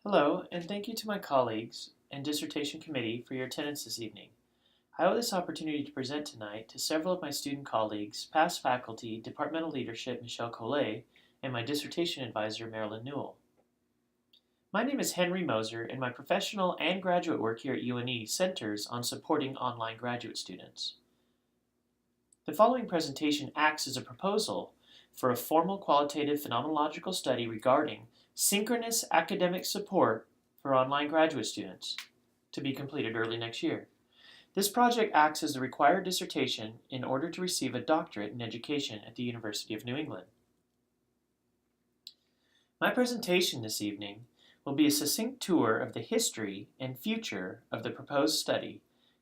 Hello, and thank you to my colleagues and dissertation committee for your attendance this evening. I owe this opportunity to present tonight to several of my student colleagues, past faculty, departmental leadership Michelle Collet, and my dissertation advisor Marilyn Newell. My name is Henry Moser, and my professional and graduate work here at UNE centers on supporting online graduate students. The following presentation acts as a proposal for a formal qualitative phenomenological study regarding synchronous academic support for online graduate students, to be completed early next year. This project acts as the required dissertation in order to receive a doctorate in education at the University of New England. My presentation this evening will be a succinct tour of the history and future of the proposed study,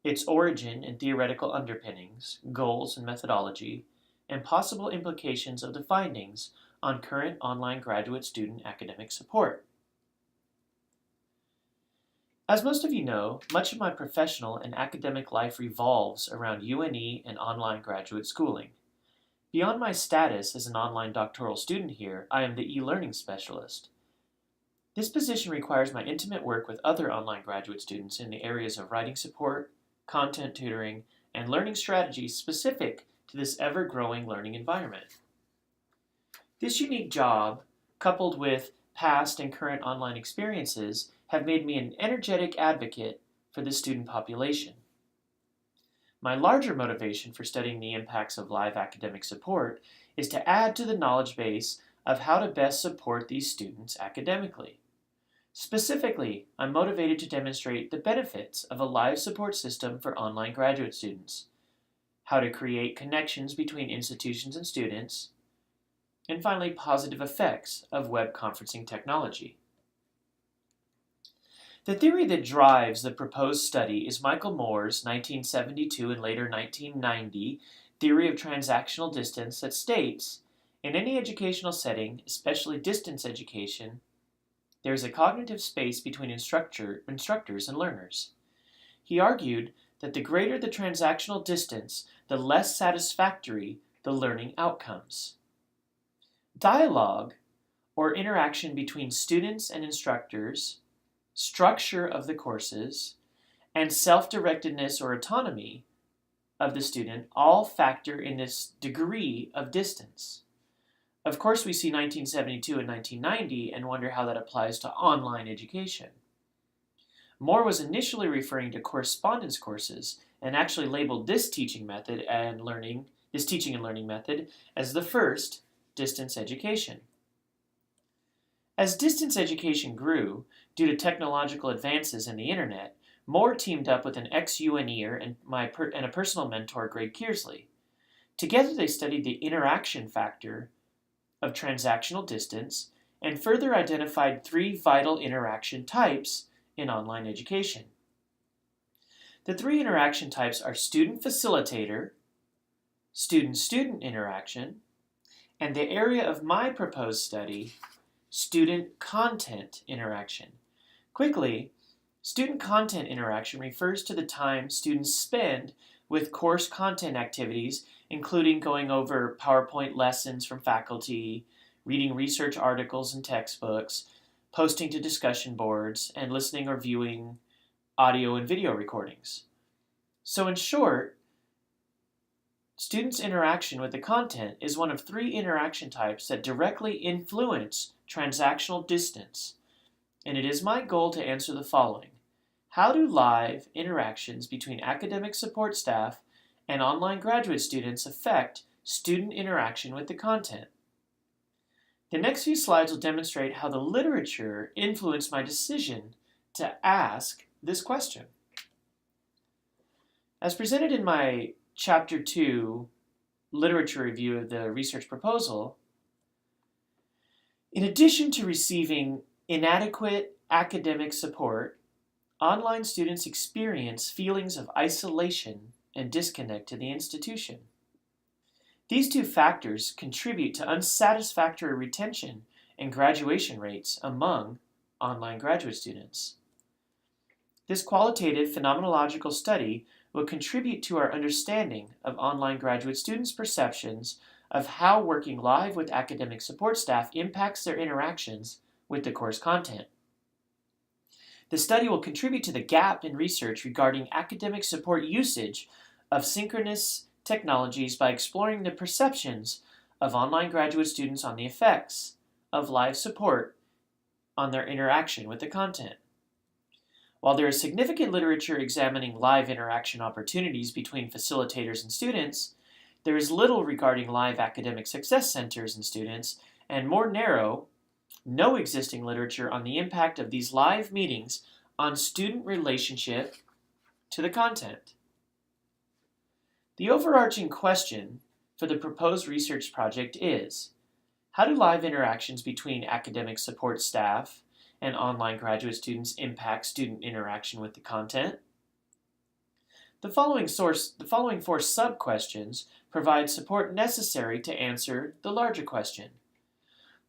its origin and theoretical underpinnings, goals and methodology, and possible implications of the findings on current online graduate student academic support. As most of you know, much of my professional and academic life revolves around UNE and online graduate schooling. Beyond my status as an online doctoral student here, I am the e-learning specialist. This position requires my intimate work with other online graduate students in the areas of writing support, content tutoring, and learning strategies specific to this ever-growing learning environment. This unique job, coupled with past and current online experiences, have made me an energetic advocate for the student population. My larger motivation for studying the impacts of live academic support is to add to the knowledge base of how to best support these students academically. Specifically, I'm motivated to demonstrate the benefits of a live support system for online graduate students, how to create connections between institutions and students, and finally, positive effects of web conferencing technology. The theory that drives the proposed study is Michael Moore's 1972 and later 1990 theory of transactional distance that states, in any educational setting, especially distance education, there is a cognitive space between instructors and learners. He argued that the greater the transactional distance, the less satisfactory the learning outcomes. Dialogue, or interaction between students and instructors, structure of the courses, and self-directedness or autonomy of the student all factor in this degree of distance. Of course, we see 1972 and 1990 and wonder how that applies to online education. Moore was initially referring to correspondence courses and actually labeled this teaching and learning method as the first distance education. As distance education grew, due to technological advances in the internet, Moore teamed up with an ex-UNEer and a personal mentor, Greg Kearsley. Together they studied the interaction factor of transactional distance and further identified three vital interaction types in online education. The three interaction types are student-facilitator, student-student interaction, and the area of my proposed study, student content interaction. Quickly, student content interaction refers to the time students spend with course content activities, including going over PowerPoint lessons from faculty, reading research articles and textbooks, posting to discussion boards, and listening or viewing audio and video recordings. So in short, students' interaction with the content is one of three interaction types that directly influence transactional distance, and it is my goal to answer the following. How do live interactions between academic support staff and online graduate students affect student interaction with the content? The next few slides will demonstrate how the literature influenced my decision to ask this question. As presented in my Chapter 2 literature review of the research proposal, in addition to receiving inadequate academic support, online students experience feelings of isolation and disconnect to the institution. These two factors contribute to unsatisfactory retention and graduation rates among online graduate students. This qualitative phenomenological study will contribute to our understanding of online graduate students' perceptions of how working live with academic support staff impacts their interactions with the course content. The study will contribute to the gap in research regarding academic support usage of synchronous technologies by exploring the perceptions of online graduate students on the effects of live support on their interaction with the content. While there is significant literature examining live interaction opportunities between facilitators and students, there is little regarding live academic success centers and students, and more narrow, no existing literature on the impact of these live meetings on student relationship to the content. The overarching question for the proposed research project is, how do live interactions between academic support staff and online graduate students impact student interaction with the content? The following four sub-questions provide support necessary to answer the larger question.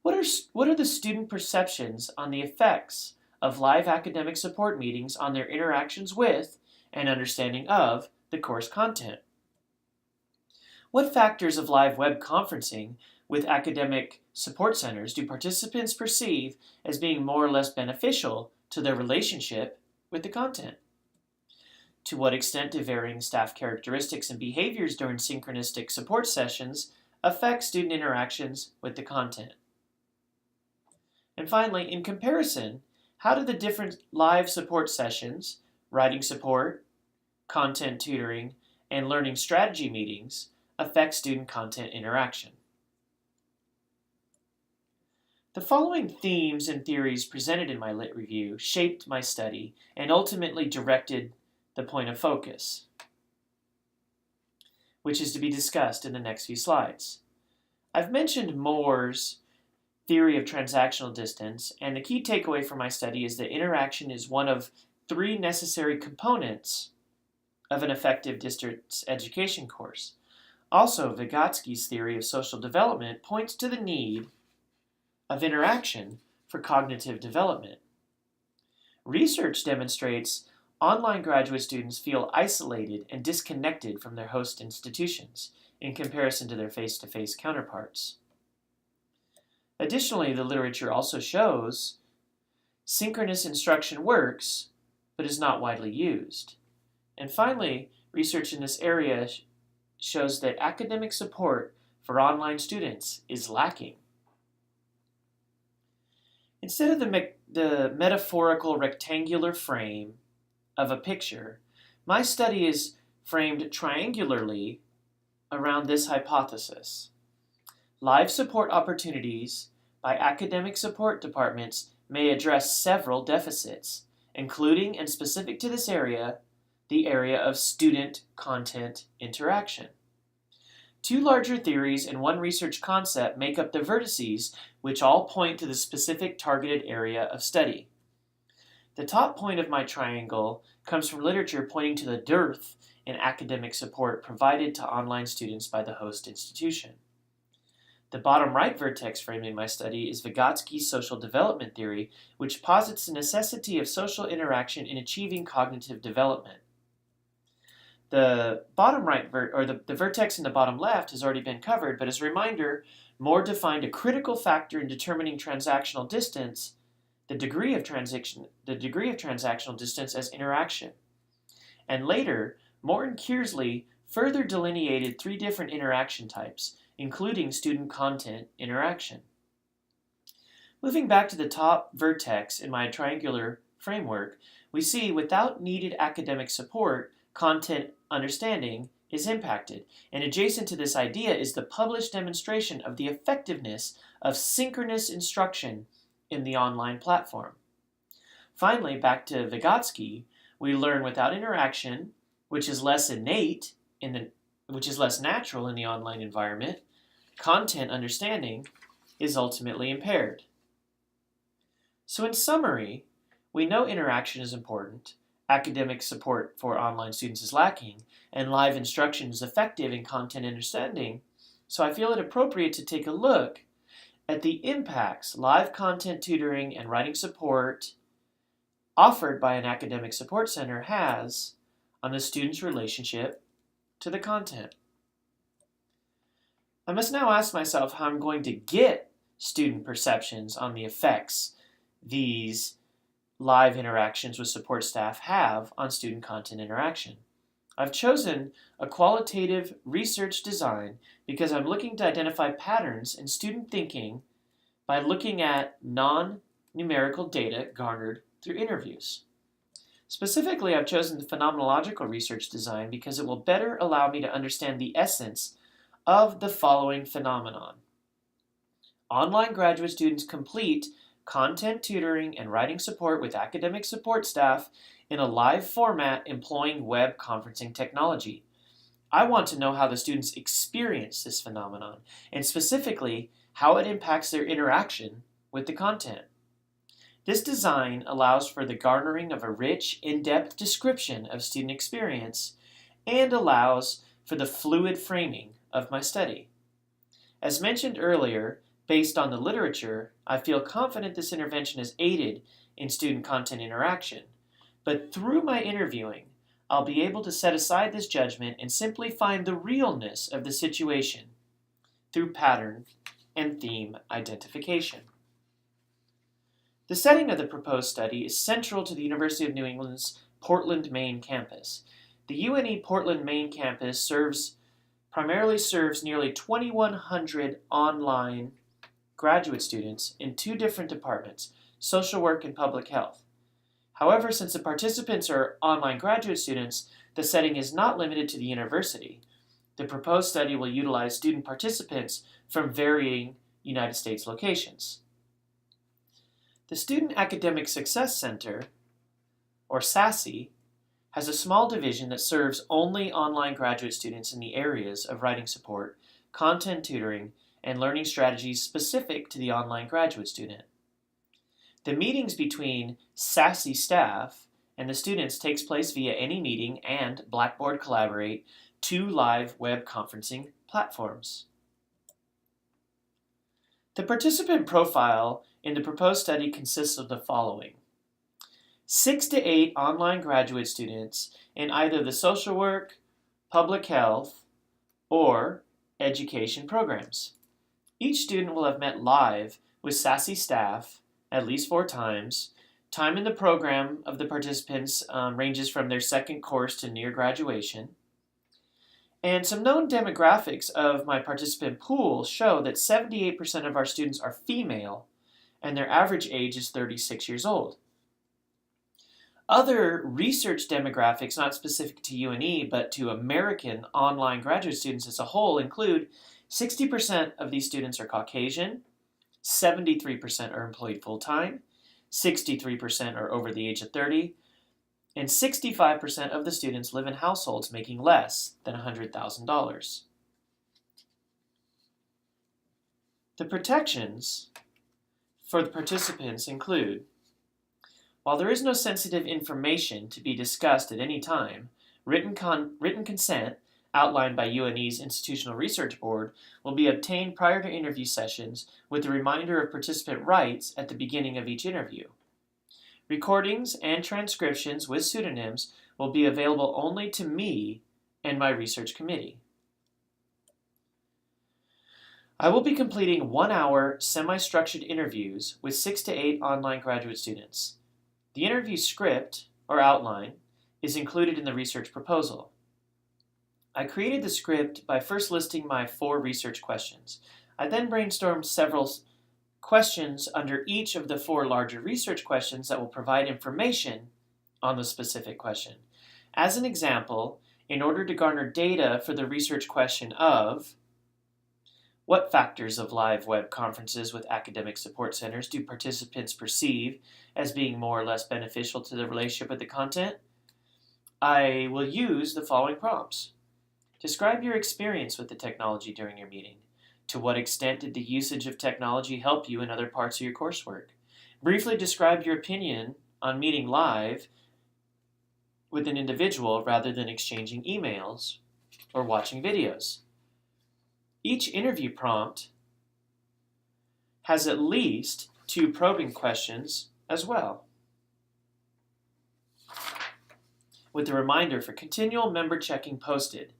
What are the student perceptions on the effects of live academic support meetings on their interactions with and understanding of the course content? What factors of live web conferencing with academic support centers do participants perceive as being more or less beneficial to their relationship with the content? To what extent do varying staff characteristics and behaviors during synchronistic support sessions affect student interactions with the content? And finally, in comparison, how do the different live support sessions, writing support, content tutoring, and learning strategy meetings affect student content interaction? The following themes and theories presented in my lit review shaped my study and ultimately directed the point of focus, which is to be discussed in the next few slides. I've mentioned Moser's theory of transactional distance, and the key takeaway from my study is that interaction is one of three necessary components of an effective distance education course. Also, Vygotsky's theory of social development points to the need of interaction for cognitive development. Research demonstrates online graduate students feel isolated and disconnected from their host institutions in comparison to their face-to-face counterparts. Additionally, the literature also shows synchronous instruction works, but is not widely used. And finally, research in this area shows that academic support for online students is lacking. Instead of the metaphorical rectangular frame of a picture, my study is framed triangularly around this hypothesis. Live support opportunities by academic support departments may address several deficits, including and specific to this area, the area of student-content interaction. Two larger theories and one research concept make up the vertices, which all point to the specific targeted area of study. The top point of my triangle comes from literature pointing to the dearth in academic support provided to online students by the host institution. The bottom right vertex framing my study is Vygotsky's social development theory, which posits the necessity of social interaction in achieving cognitive development. The bottom right, the vertex in the bottom left has already been covered, but as a reminder, Moser defined a critical factor in determining transactional distance, the degree of transactional distance as interaction. And later, Moser and Kearsley further delineated three different interaction types, including student-content interaction. Moving back to the top vertex in my triangular framework, we see without needed academic support, content understanding is impacted, and adjacent to this idea is the published demonstration of the effectiveness of synchronous instruction in the online platform. Finally, back to Vygotsky, we learn without interaction, which is less natural in the online environment, content understanding is ultimately impaired. So in summary, we know interaction is important, academic support for online students is lacking, and live instruction is effective in content understanding, so I feel it appropriate to take a look at the impacts live content tutoring and writing support offered by an academic support center has on the student's relationship to the content. I must now ask myself how I'm going to get student perceptions on the effects these live interactions with support staff have on student content interaction. I've chosen a qualitative research design because I'm looking to identify patterns in student thinking by looking at non-numerical data garnered through interviews. Specifically, I've chosen the phenomenological research design because it will better allow me to understand the essence of the following phenomenon. Online graduate students complete content tutoring and writing support with academic support staff in a live format employing web conferencing technology. I want to know how the students experience this phenomenon, and specifically, how it impacts their interaction with the content. This design allows for the garnering of a rich, in-depth description of student experience and allows for the fluid framing of my study. As mentioned earlier, based on the literature, I feel confident this intervention has aided in student content interaction, but through my interviewing, I'll be able to set aside this judgment and simply find the realness of the situation through pattern and theme identification. The setting of the proposed study is central to the University of New England's Portland, Maine campus. The UNE Portland, Maine campus primarily serves nearly 2,100 online graduate students in two different departments, social work and public health. However, since the participants are online graduate students, the setting is not limited to the university. The proposed study will utilize student participants from varying United States locations. The Student Academic Success Center, or SASE, has a small division that serves only online graduate students in the areas of writing support, content tutoring, and learning strategies specific to the online graduate student. The meetings between SASE staff and the students takes place via AnyMeeting and Blackboard Collaborate, two live web conferencing platforms. The participant profile in the proposed study consists of the following: 6 to 8 online graduate students in either the social work, public health, or education programs. Each student will have met live with SASE staff at least 4 times. Time in the program of the participants ranges from their second course to near graduation. And some known demographics of my participant pool show that 78% of our students are female, and their average age is 36 years old. Other research demographics not specific to UNE but to American online graduate students as a whole include 60% of these students are Caucasian, 73% are employed full-time, 63% are over the age of 30, and 65% of the students live in households making less than $100,000. The protections for the participants include: while there is no sensitive information to be discussed at any time, written consent outlined by UNE's Institutional Research Board will be obtained prior to interview sessions with a reminder of participant rights at the beginning of each interview. Recordings and transcriptions with pseudonyms will be available only to me and my research committee. I will be completing 1-hour semi-structured interviews with 6 to 8 online graduate students. The interview script, or outline, is included in the research proposal. I created the script by first listing my 4 research questions. I then brainstormed several questions under each of the 4 larger research questions that will provide information on the specific question. As an example, in order to garner data for the research question of: what factors of live web conferences with academic support centers do participants perceive as being more or less beneficial to the relationship with the content? I will use the following prompts. Describe your experience with the technology during your meeting. To what extent did the usage of technology help you in other parts of your coursework? Briefly describe your opinion on meeting live with an individual rather than exchanging emails or watching videos. Each interview prompt has at least 2 probing questions as well, with a reminder for continual member checking posted.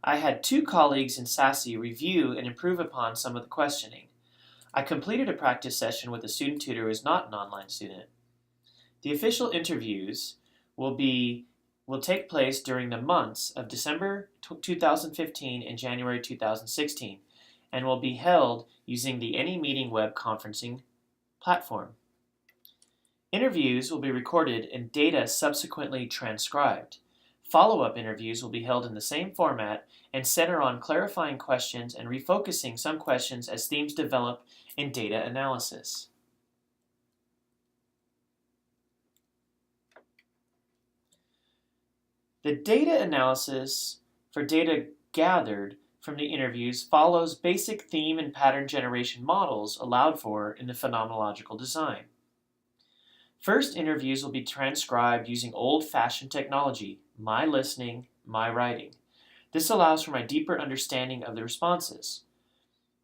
I had 2 colleagues in SASE review and improve upon some of the questioning. I completed a practice session with a student tutor who is not an online student. The official interviews will take place during the months of December 2015 and January 2016 and will be held using the AnyMeeting web conferencing platform. Interviews will be recorded and data subsequently transcribed. Follow-up interviews will be held in the same format and center on clarifying questions and refocusing some questions as themes develop in data analysis. The data analysis for data gathered from the interviews follows basic theme and pattern generation models allowed for in the phenomenological design. First, interviews will be transcribed using old-fashioned technology, my listening, my writing. This allows for my deeper understanding of the responses.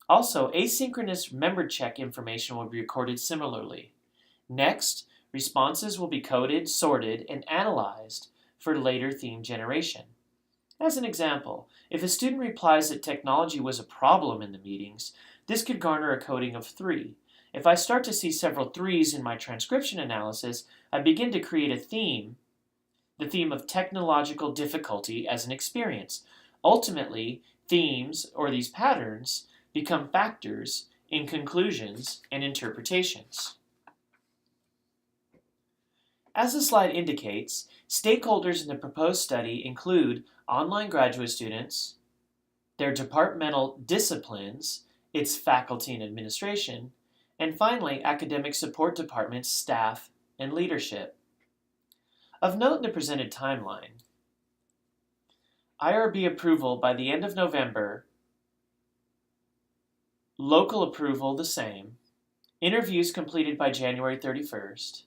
Also, asynchronous member check information will be recorded similarly. Next, responses will be coded, sorted, and analyzed for later theme generation. As an example, if a student replies that technology was a problem in the meetings, this could garner a coding of 3. If I start to see several 3s in my transcription analysis, I begin to create a theme, the theme of technological difficulty as an experience. Ultimately, themes, or these patterns, become factors in conclusions and interpretations. As the slide indicates, stakeholders in the proposed study include online graduate students, their departmental disciplines, its faculty and administration, and finally, academic support departments, staff, and leadership. Of note in the presented timeline, IRB approval by the end of November, local approval the same, interviews completed by January 31st,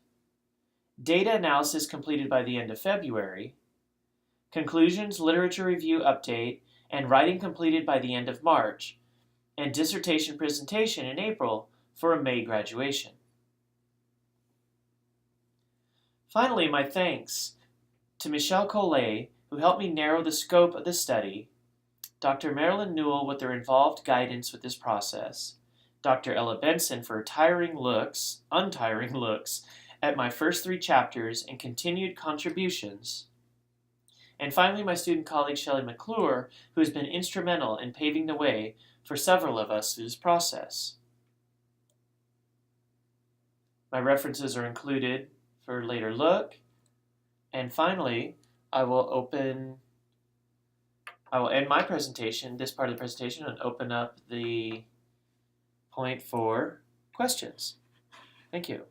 data analysis completed by the end of February, conclusions, literature review update, and writing completed by the end of March, and dissertation presentation in April for a May graduation. Finally, my thanks to Michelle Collet, who helped me narrow the scope of the study, Dr. Marilyn Newell with their involved guidance with this process, Dr. Ella Benson for untiring looks at my first 3 chapters and continued contributions, and finally my student colleague Shelley McClure, who has been instrumental in paving the way for several of us through this process. My references are included for later look, and finally I will end my presentation, this part of the presentation, and open up the point for questions. Thank you.